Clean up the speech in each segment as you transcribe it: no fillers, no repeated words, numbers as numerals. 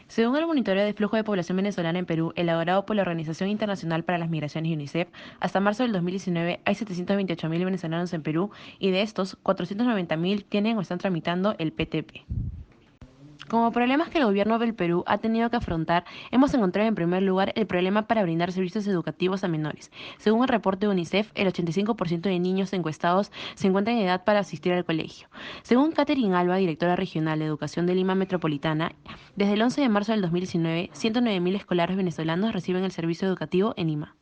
Según el monitoreo de flujo de población venezolana en Perú, elaborado por la Organización Internacional para las Migraciones y UNICEF, hasta marzo del 2019 hay 728.000 venezolanos en Perú y de estos, 490.000 tienen o están tramitando el PTP. Como problemas que el gobierno del Perú ha tenido que afrontar, hemos encontrado en primer lugar el problema para brindar servicios educativos a menores. Según el reporte de UNICEF, el 85% de niños encuestados se encuentran en edad para asistir al colegio. Según Catherine Alba, directora regional de Educación de Lima Metropolitana, desde el 11 de marzo del 2019, 109.000 escolares venezolanos reciben el servicio educativo en Lima.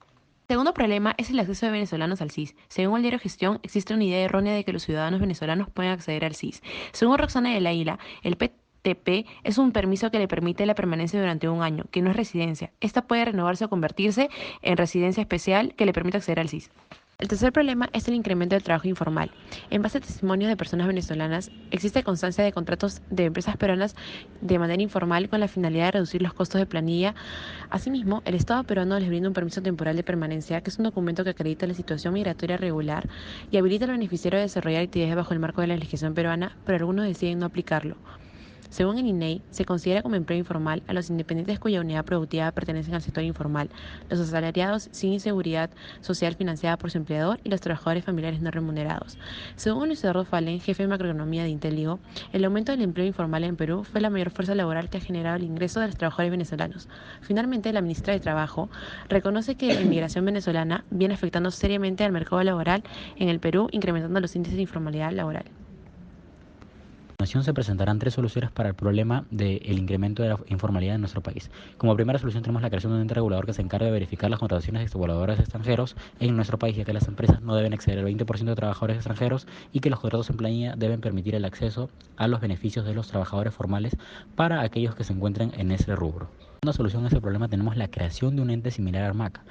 El segundo problema es el acceso de venezolanos al SIS. Según el diario Gestión, existe una idea errónea de que los ciudadanos venezolanos pueden acceder al SIS. Según Roxana de la Isla, el PTP es un permiso que le permite la permanencia durante un año, que no es residencia. Esta puede renovarse o convertirse en residencia especial que le permite acceder al SIS. El tercer problema es el incremento del trabajo informal. En base a testimonios de personas venezolanas, existe constancia de contratos de empresas peruanas de manera informal con la finalidad de reducir los costos de planilla. Asimismo, el Estado peruano les brinda un permiso temporal de permanencia, que es un documento que acredita la situación migratoria regular y habilita al beneficiario a desarrollar actividades bajo el marco de la legislación peruana, pero algunos deciden no aplicarlo. Según el INEI, se considera como empleo informal a los independientes cuya unidad productiva pertenecen al sector informal, los asalariados sin inseguridad social financiada por su empleador y los trabajadores familiares no remunerados. Según Luis Eduardo Fallen, jefe de macroeconomía de Inteligo, el aumento del empleo informal en Perú fue la mayor fuerza laboral que ha generado el ingreso de los trabajadores venezolanos. Finalmente, la ministra de Trabajo reconoce que la inmigración venezolana viene afectando seriamente al mercado laboral en el Perú, incrementando los índices de informalidad laboral. A continuación se presentarán tres soluciones para el problema del incremento de la informalidad en nuestro país. Como primera solución tenemos la creación de un ente regulador que se encargue de verificar las contrataciones de exportadores extranjeros en nuestro país, ya que las empresas no deben exceder el 20% de trabajadores extranjeros y que los contratos en planilla deben permitir el acceso a los beneficios de los trabajadores formales para aquellos que se encuentren en ese rubro. Una solución a ese problema tenemos la creación de un ente similar al MAC,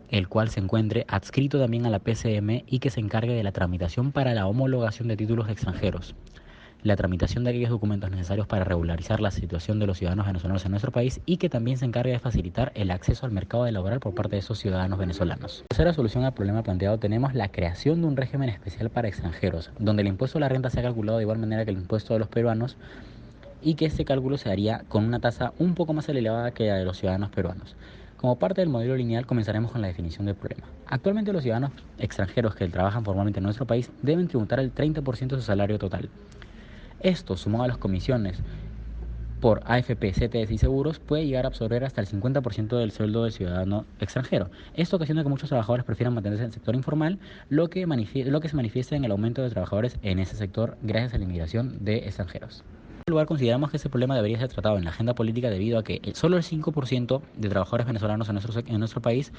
el cual se encuentre adscrito también a la PCM y que se encargue de la tramitación para la homologación de títulos extranjeros, la tramitación de aquellos documentos necesarios para regularizar la situación de los ciudadanos venezolanos en nuestro país y que también se encargue de facilitar el acceso al mercado laboral por parte de esos ciudadanos venezolanos. Tercera solución al problema planteado tenemos la creación de un régimen especial para extranjeros, donde el impuesto a la renta sea calculado de igual manera que el impuesto de los peruanos y que este cálculo se haría con una tasa un poco más elevada que la de los ciudadanos peruanos. Como parte del modelo lineal comenzaremos con la definición del problema. Actualmente los ciudadanos extranjeros que trabajan formalmente en nuestro país deben tributar el 30% de su salario total. Esto, sumado a las comisiones por AFP, CTS y seguros, puede llegar a absorber hasta el 50% del sueldo del ciudadano extranjero. Esto ocasiona que muchos trabajadores prefieran mantenerse en el sector informal, lo que se manifiesta en el aumento de trabajadores en ese sector gracias a la inmigración de extranjeros. En primer lugar, consideramos que ese problema debería ser tratado en la agenda política debido a que solo el 5% de trabajadores venezolanos en nuestro país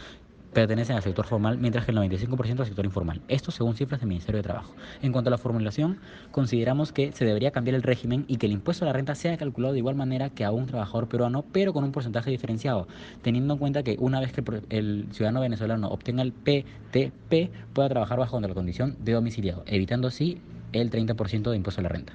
pertenecen al sector formal, mientras que el 95% al sector informal. Esto según cifras del Ministerio de Trabajo. En cuanto a la formulación, consideramos que se debería cambiar el régimen y que el impuesto a la renta sea calculado de igual manera que a un trabajador peruano, pero con un porcentaje diferenciado, teniendo en cuenta que una vez que el ciudadano venezolano obtenga el PTP, pueda trabajar bajo la condición de domiciliado, evitando así el 30% de impuesto a la renta.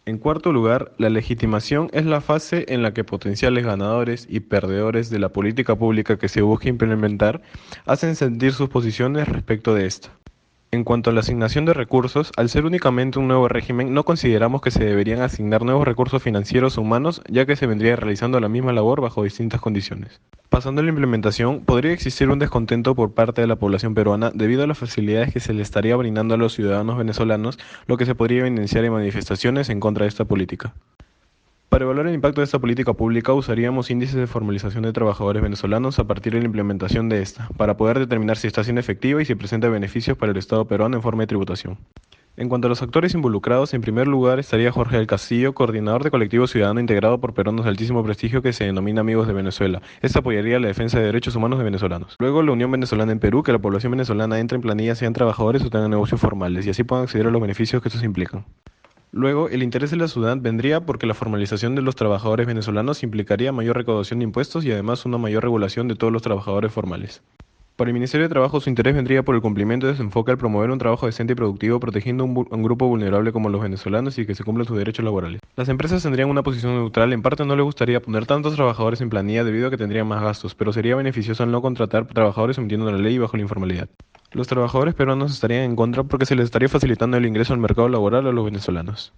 En cuarto lugar, la legitimación es la fase en la que potenciales ganadores y perdedores de la política pública que se busca implementar hacen sentir sus posiciones respecto de esta. En cuanto a la asignación de recursos, al ser únicamente un nuevo régimen, no consideramos que se deberían asignar nuevos recursos financieros o humanos, ya que se vendría realizando la misma labor bajo distintas condiciones. Pasando a la implementación, podría existir un descontento por parte de la población peruana debido a las facilidades que se le estaría brindando a los ciudadanos venezolanos, lo que se podría evidenciar en manifestaciones en contra de esta política. Para evaluar el impacto de esta política pública usaríamos índices de formalización de trabajadores venezolanos a partir de la implementación de esta, para poder determinar si está siendo efectiva y si presenta beneficios para el Estado peruano en forma de tributación. En cuanto a los actores involucrados, en primer lugar estaría Jorge del Castillo, coordinador de colectivo ciudadano integrado por peruanos de altísimo prestigio que se denomina Amigos de Venezuela. Este apoyaría la defensa de derechos humanos de venezolanos. Luego la Unión Venezolana en Perú, que la población venezolana entre en planilla sean trabajadores o tengan negocios formales y así puedan acceder a los beneficios que estos implican. Luego, el interés de la SUDAN vendría porque la formalización de los trabajadores venezolanos implicaría mayor recaudación de impuestos y además una mayor regulación de todos los trabajadores formales. Para el Ministerio de Trabajo, su interés vendría por el cumplimiento de su enfoque al promover un trabajo decente y productivo, protegiendo un grupo vulnerable como los venezolanos y que se cumplan sus derechos laborales. Las empresas tendrían una posición neutral, en parte no les gustaría poner tantos trabajadores en planilla debido a que tendrían más gastos, pero sería beneficioso al no contratar trabajadores sometiendo la ley y bajo la informalidad. Los trabajadores peruanos estarían en contra porque se les estaría facilitando el ingreso al mercado laboral a los venezolanos.